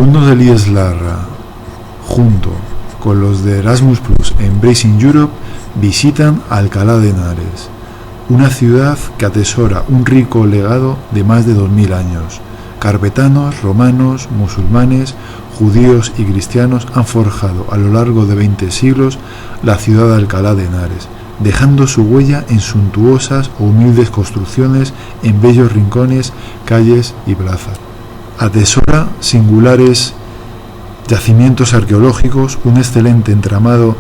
alumnos del IES Larra, junto con los de Erasmus Plus en Embracing Europe, visitan Alcalá de Henares, una ciudad que atesora un rico legado de más de 2000 años. Carpetanos, romanos, musulmanes, judíos y cristianos han forjado a lo largo de 20 siglos la ciudad de Alcalá de Henares, dejando su huella en suntuosas o humildes construcciones en bellos rincones, calles y plazas. Atesora singulares yacimientos arqueológicos, un excelente entramado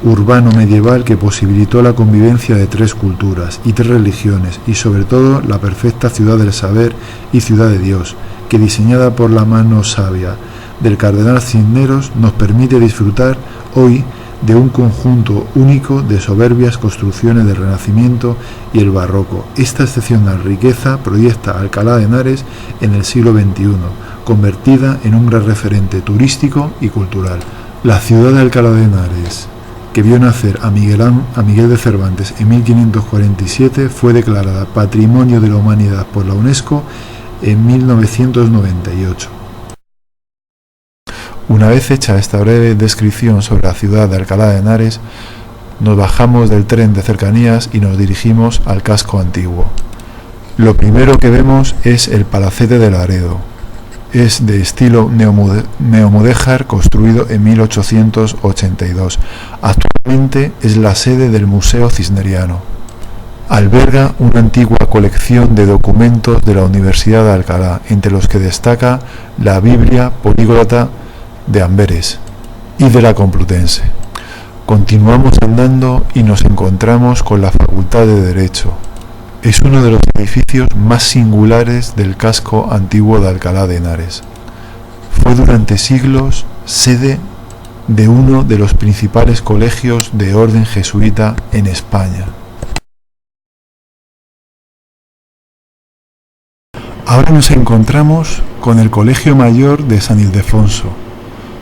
urbano medieval que posibilitó la convivencia de 3 culturas y 3 religiones, y sobre todo la perfecta ciudad del saber y ciudad de Dios, que diseñada por la mano sabia del cardenal Cisneros nos permite disfrutar hoy de un conjunto único de soberbias construcciones del Renacimiento y el Barroco. Esta excepcional riqueza proyecta a Alcalá de Henares en el siglo XXI, convertida en un gran referente turístico y cultural. La ciudad de Alcalá de Henares, que vio nacer a Miguel de Cervantes en 1547, fue declarada Patrimonio de la Humanidad por la UNESCO en 1998. Una vez hecha esta breve descripción sobre la ciudad de Alcalá de Henares, nos bajamos del tren de cercanías y nos dirigimos al casco antiguo. Lo primero que vemos es el Palacete de Laredo. Es de estilo neomudéjar, construido en 1882. Actualmente es la sede del Museo Cisneriano. Alberga una antigua colección de documentos de la Universidad de Alcalá, entre los que destaca la Biblia políglota de Amberes y de la Complutense. Continuamos andando y nos encontramos con la Facultad de Derecho. Es uno de los edificios más singulares del casco antiguo de Alcalá de Henares. Fue durante siglos sede de uno de los principales colegios de orden jesuita en España. Ahora nos encontramos con el Colegio Mayor de San Ildefonso,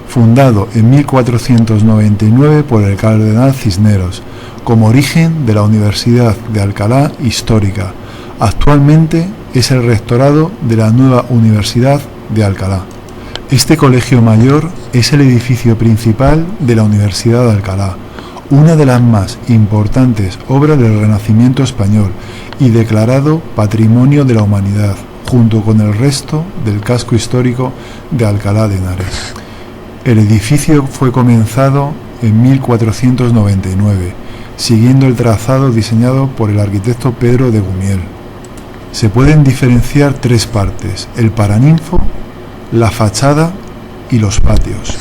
fundado en 1499 por el cardenal Cisneros, como origen de la Universidad de Alcalá histórica. Actualmente es el rectorado de la nueva Universidad de Alcalá. Este colegio mayor es el edificio principal de la Universidad de Alcalá, una de las más importantes obras del Renacimiento español y declarado Patrimonio de la Humanidad, junto con el resto del casco histórico de Alcalá de Henares. El edificio fue comenzado en 1499, siguiendo el trazado diseñado por el arquitecto Pedro de Gumiel. Se pueden diferenciar 3 partes: el paraninfo, la fachada y los patios.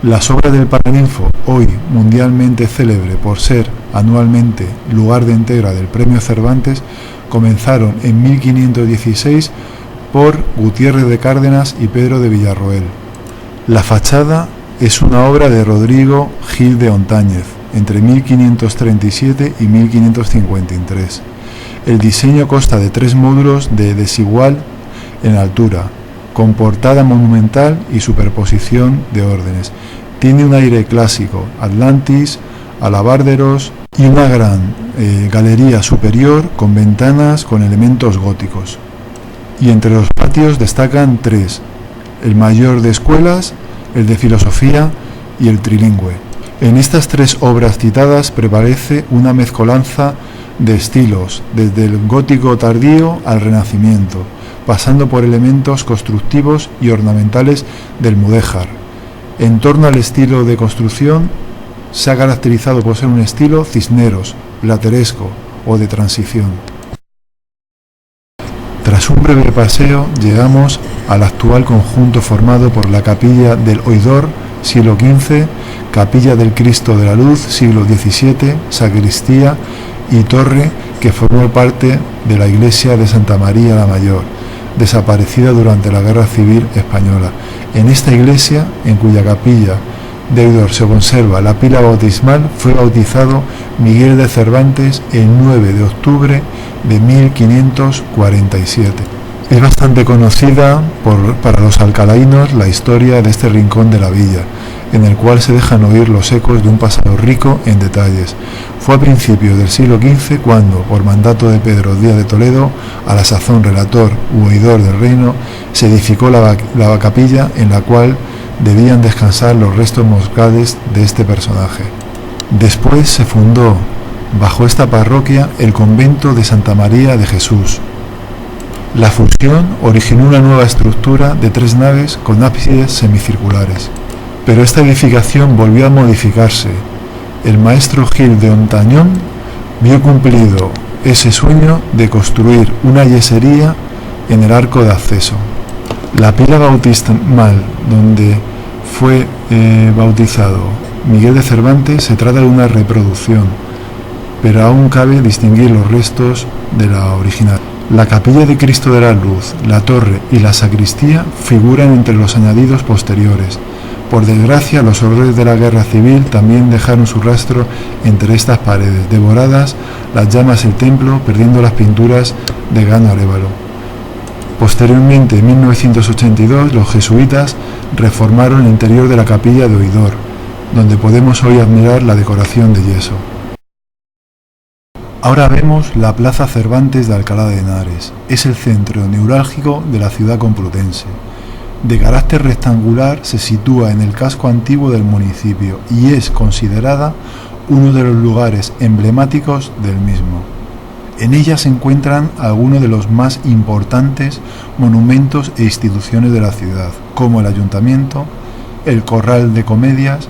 Las obras del paraninfo, hoy mundialmente célebre por ser anualmente lugar de entrega del Premio Cervantes, comenzaron en 1516 por Gutiérrez de Cárdenas y Pedro de Villarroel. La fachada es una obra de Rodrigo Gil de Ontáñez, entre 1537 y 1553. El diseño consta de 3 módulos de desigual en altura, con portada monumental y superposición de órdenes. Tiene un aire clásico, Atlantis, alabarderos y una gran galería superior con ventanas con elementos góticos. Y entre los patios destacan 3, el mayor de escuelas, el de filosofía y el trilingüe. En estas 3 obras citadas prevalece una mezcolanza de estilos, desde el gótico tardío al renacimiento, pasando por elementos constructivos y ornamentales del mudéjar. En torno al estilo de construcción se ha caracterizado por ser un estilo cisneros, plateresco o de transición. Tras un breve paseo llegamos al actual conjunto formado por la capilla del Oidor, siglo XV, capilla del Cristo de la Luz, siglo XVII, sacristía y torre que formó parte de la iglesia de Santa María la Mayor, desaparecida durante la Guerra Civil Española. En esta iglesia, en cuya capilla de Oidor se conserva la pila bautismal, fue bautizado Miguel de Cervantes el 9 de octubre de 1547. Es bastante conocida para los alcalaínos la historia de este rincón de la villa, en el cual se dejan oír los ecos de un pasado rico en detalles. Fue a principios del siglo XV cuando, por mandato de Pedro Díaz de Toledo, a la sazón relator u oidor del reino, se edificó la capilla en la cual debían descansar los restos mortales de este personaje. Después se fundó bajo esta parroquia el convento de Santa María de Jesús. La fusión originó una nueva estructura de 3 naves con ábsides semicirculares, pero esta edificación volvió a modificarse. El maestro Gil de Ontañón vio cumplido ese sueño de construir una yesería en el arco de acceso. La pila bautismal donde fue bautizado Miguel de Cervantes se trata de una reproducción, pero aún cabe distinguir los restos de la original. La capilla de Cristo de la Luz, la torre y la sacristía figuran entre los añadidos posteriores. Por desgracia, los horrores de la guerra civil también dejaron su rastro entre estas paredes, devoradas las llamas del templo, perdiendo las pinturas de Gano Arévalo. Posteriormente, en 1982, los jesuitas reformaron el interior de la capilla de Oidor, donde podemos hoy admirar la decoración de yeso. Ahora vemos la Plaza Cervantes de Alcalá de Henares. Es el centro neurálgico de la ciudad complutense. De carácter rectangular, se sitúa en el casco antiguo del municipio y es considerada uno de los lugares emblemáticos del mismo. En ella se encuentran algunos de los más importantes monumentos e instituciones de la ciudad, como el ayuntamiento, el corral de comedias,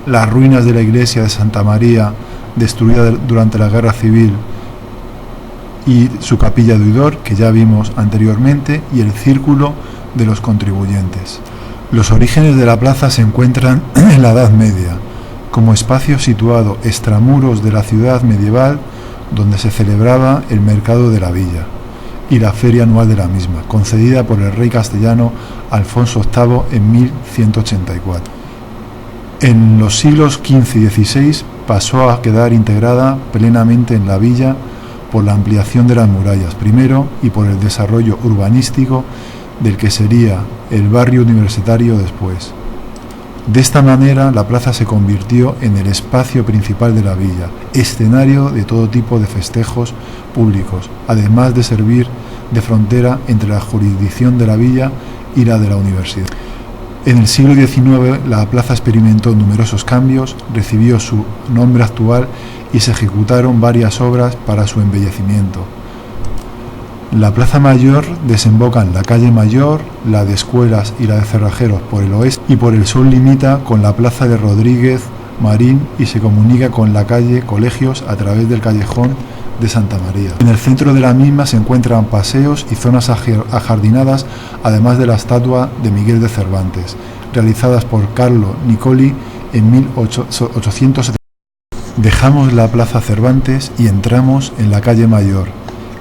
las ruinas de la iglesia de Santa María, destruida durante la guerra civil, y su capilla de Oidor, que ya vimos anteriormente, y el círculo de los contribuyentes. Los orígenes de la plaza se encuentran en la Edad Media, como espacio situado extramuros de la ciudad medieval, donde se celebraba el mercado de la villa y la feria anual de la misma, concedida por el rey castellano Alfonso VIII en 1184. En los siglos XV y XVI pasó a quedar integrada plenamente en la villa por la ampliación de las murallas primero y por el desarrollo urbanístico del que sería el barrio universitario después. De esta manera, la plaza se convirtió en el espacio principal de la villa, escenario de todo tipo de festejos públicos, además de servir de frontera entre la jurisdicción de la villa y la de la universidad. En el siglo XIX, la plaza experimentó numerosos cambios, recibió su nombre actual y se ejecutaron varias obras para su embellecimiento. La Plaza Mayor desemboca en la calle Mayor, la de Escuelas y la de Cerrajeros por el oeste, y por el sur limita con la Plaza de Rodríguez Marín y se comunica con la calle Colegios a través del callejón de Santa María. En el centro de la misma se encuentran paseos y zonas ajardinadas, además de la estatua de Miguel de Cervantes, realizadas por Carlo Nicoli en 1870. Dejamos la Plaza Cervantes y entramos en la calle Mayor.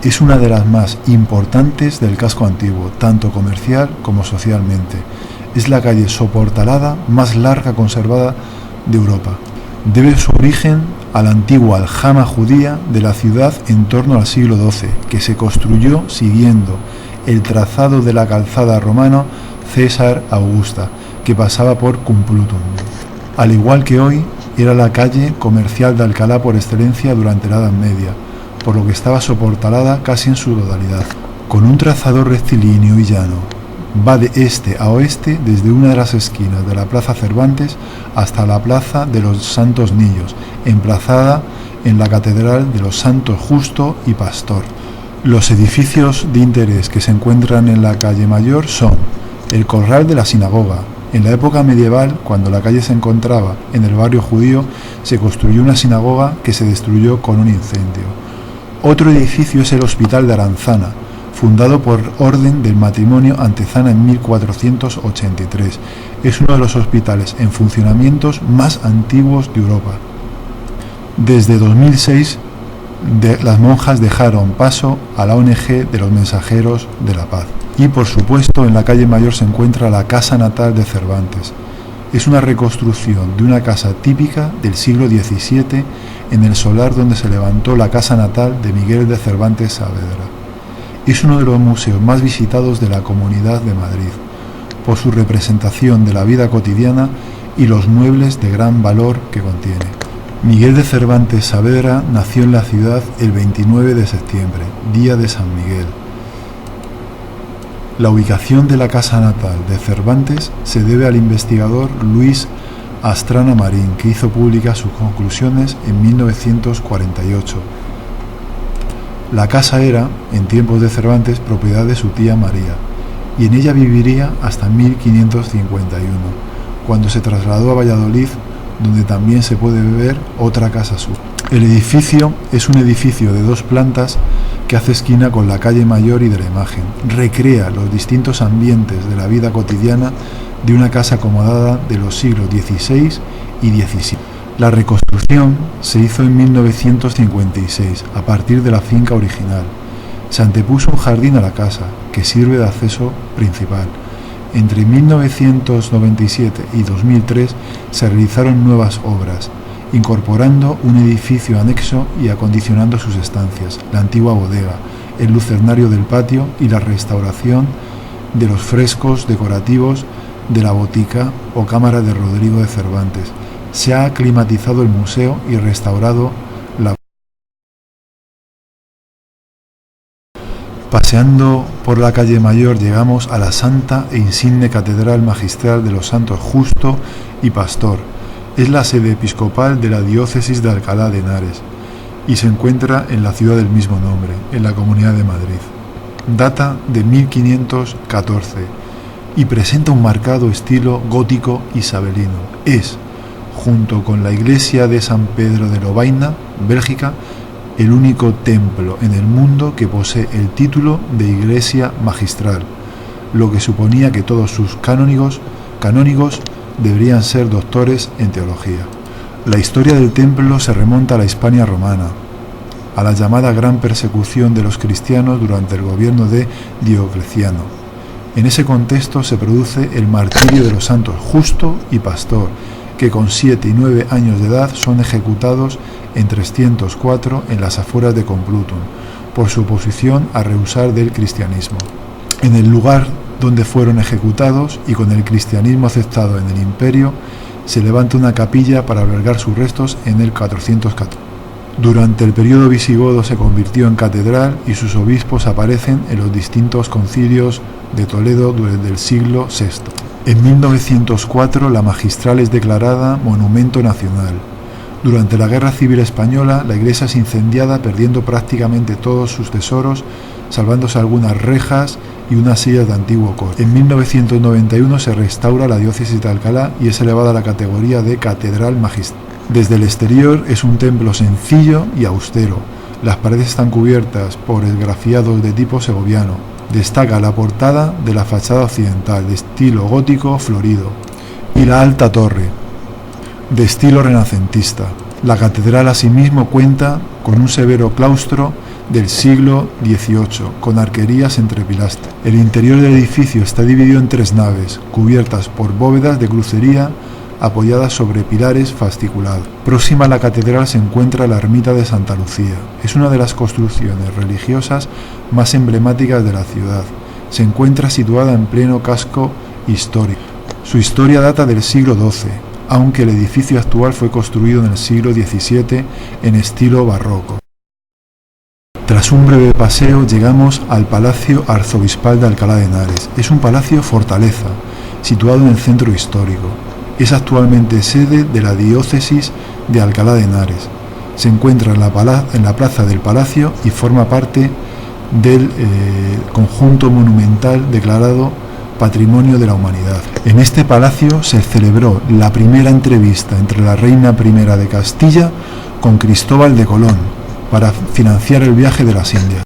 Es una de las más importantes del casco antiguo, tanto comercial como socialmente. Es la calle soportalada más larga conservada de Europa. Debe su origen a la antigua aljama judía de la ciudad en torno al siglo XII, que se construyó siguiendo el trazado de la calzada romano César Augusta, que pasaba por Complutum. Al igual que hoy, era la calle comercial de Alcalá por excelencia durante la Edad Media, por lo que estaba soportalada casi en su totalidad. Con un trazado rectilíneo y llano, va de este a oeste desde una de las esquinas de la Plaza Cervantes hasta la Plaza de los Santos Niños, emplazada en la Catedral de los Santos Justo y Pastor. Los edificios de interés que se encuentran en la calle Mayor son el Corral de la Sinagoga. En la época medieval, cuando la calle se encontraba en el barrio judío, se construyó una sinagoga que se destruyó con un incendio. Otro edificio es el Hospital de Aranzana, fundado por orden del matrimonio Antezana en 1483. Es uno de los hospitales en funcionamiento más antiguos de Europa. Desde 2006, las monjas dejaron paso a la ONG de los Mensajeros de la Paz. Y por supuesto, en la calle Mayor se encuentra la Casa Natal de Cervantes. Es una reconstrucción de una casa típica del siglo XVII en el solar donde se levantó la casa natal de Miguel de Cervantes Saavedra. Es uno de los museos más visitados de la Comunidad de Madrid, por su representación de la vida cotidiana y los muebles de gran valor que contiene. Miguel de Cervantes Saavedra nació en la ciudad el 29 de septiembre, día de San Miguel. La ubicación de la casa natal de Cervantes se debe al investigador Luis Astrana Marín, que hizo públicas sus conclusiones en 1948. La casa era, en tiempos de Cervantes, propiedad de su tía María, y en ella viviría hasta 1551, cuando se trasladó a Valladolid, donde también se puede ver otra casa suya. El edificio es un edificio de 2 plantas que hace esquina con la calle Mayor y de la Imagen. Recrea los distintos ambientes de la vida cotidiana de una casa acomodada de los siglos XVI y XVII. La reconstrucción se hizo en 1956 a partir de la finca original. Se antepuso un jardín a la casa, que sirve de acceso principal. Entre 1997 y 2003 se realizaron nuevas obras, incorporando un edificio anexo y acondicionando sus estancias, la antigua bodega, el lucernario del patio y la restauración de los frescos decorativos de la botica o cámara de Rodrigo de Cervantes. Se ha climatizado el museo y restaurado la... Paseando por la calle Mayor llegamos a la santa e insigne Catedral Magistral de los Santos Justo y Pastor. Es la sede episcopal de la diócesis de Alcalá de Henares y se encuentra en la ciudad del mismo nombre, en la Comunidad de Madrid. Data de 1514 y presenta un marcado estilo gótico isabelino. Es, junto con la iglesia de San Pedro de Lovaina, Bélgica, el único templo en el mundo que posee el título de iglesia magistral, lo que suponía que todos sus canónigos deberían ser doctores en teología. La historia del templo se remonta a la Hispania romana, a la llamada Gran Persecución de los cristianos durante el gobierno de Diocleciano. En ese contexto se produce el martirio de los santos Justo y Pastor, que con 7 y 9 años de edad son ejecutados en 304 en las afueras de Complutum, por su oposición a rehusar del cristianismo. En el lugar donde fueron ejecutados y con el cristianismo aceptado en el imperio, se levanta una capilla para albergar sus restos en el 414. Durante el periodo visigodo se convirtió en catedral y sus obispos aparecen en los distintos concilios de Toledo desde el siglo VI. En 1904 la magistral es declarada Monumento Nacional. Durante la Guerra Civil Española la iglesia es incendiada, perdiendo prácticamente todos sus tesoros, salvándose algunas rejas y unas sillas de antiguo corte. En 1991 se restaura la diócesis de Alcalá y es elevada a la categoría de catedral magistral. Desde el exterior es un templo sencillo y austero. Las paredes están cubiertas por esgrafiados de tipo segoviano. Destaca la portada de la fachada occidental, de estilo gótico florido, y la alta torre, de estilo renacentista. La catedral asimismo cuenta con un severo claustro del siglo XVIII, con arquerías entre pilastras. El interior del edificio está dividido en 3 naves, cubiertas por bóvedas de crucería apoyadas sobre pilares fasciculados. Próxima a la catedral se encuentra la ermita de Santa Lucía. Es una de las construcciones religiosas más emblemáticas de la ciudad. Se encuentra situada en pleno casco histórico. Su historia data del siglo XII, aunque el edificio actual fue construido en el siglo XVII en estilo barroco. Tras un breve paseo llegamos al Palacio Arzobispal de Alcalá de Henares. Es un palacio fortaleza, situado en el centro histórico. Es actualmente sede de la diócesis de Alcalá de Henares. Se encuentra en la plaza del palacio y forma parte del conjunto monumental declarado Patrimonio de la Humanidad. En este palacio se celebró la primera entrevista entre la reina I de Castilla con Cristóbal de Colón para financiar el viaje de las Indias.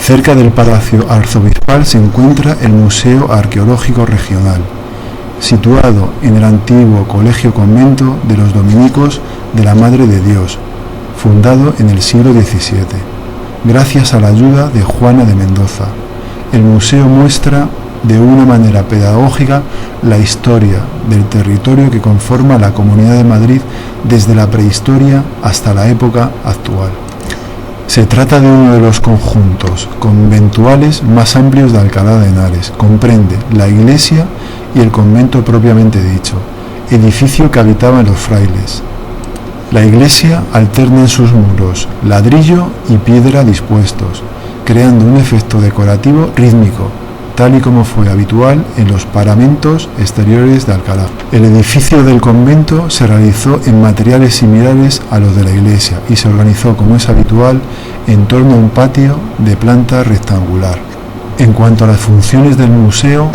Cerca del Palacio Arzobispal se encuentra el Museo Arqueológico Regional, situado en el antiguo colegio-convento de los dominicos de la Madre de Dios, fundado en el siglo XVII, gracias a la ayuda de Juana de Mendoza. El museo muestra de una manera pedagógica la historia del territorio que conforma la Comunidad de Madrid desde la prehistoria hasta la época actual. Se trata de uno de los conjuntos conventuales más amplios de Alcalá de Henares. Comprende la iglesia y el convento propiamente dicho, edificio que habitaban los frailes. La iglesia alterna en sus muros ladrillo y piedra dispuestos, creando un efecto decorativo rítmico, tal y como fue habitual en los paramentos exteriores de Alcalá. El edificio del convento se realizó en materiales similares a los de la iglesia y se organizó, como es habitual, en torno a un patio de planta rectangular. En cuanto a las funciones del museo,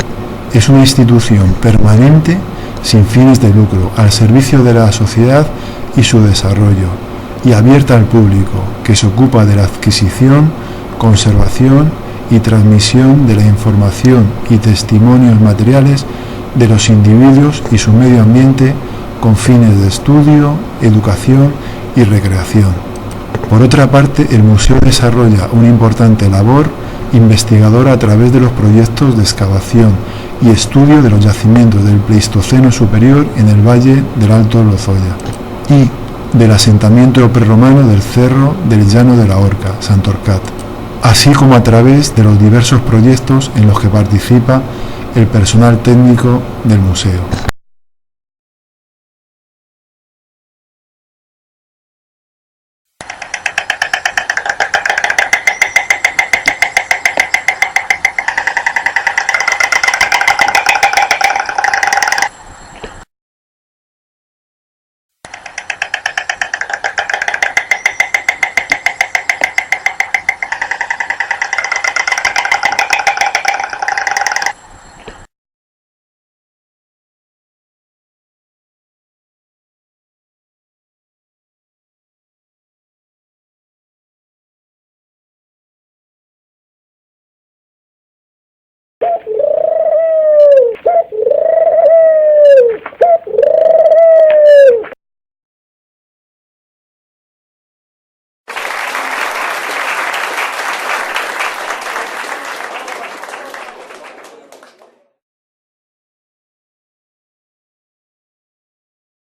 es una institución permanente sin fines de lucro, al servicio de la sociedad y su desarrollo, y abierta al público, que se ocupa de la adquisición, conservación y transmisión de la información y testimonios materiales de los individuos y su medio ambiente con fines de estudio, educación y recreación. Por otra parte, el museo desarrolla una importante labor investigadora a través de los proyectos de excavación y estudio de los yacimientos del Pleistoceno superior en el valle del Alto Lozoya y del asentamiento prerromano del Cerro del Llano de la Horca, Santorcat, así como a través de los diversos proyectos en los que participa el personal técnico del museo.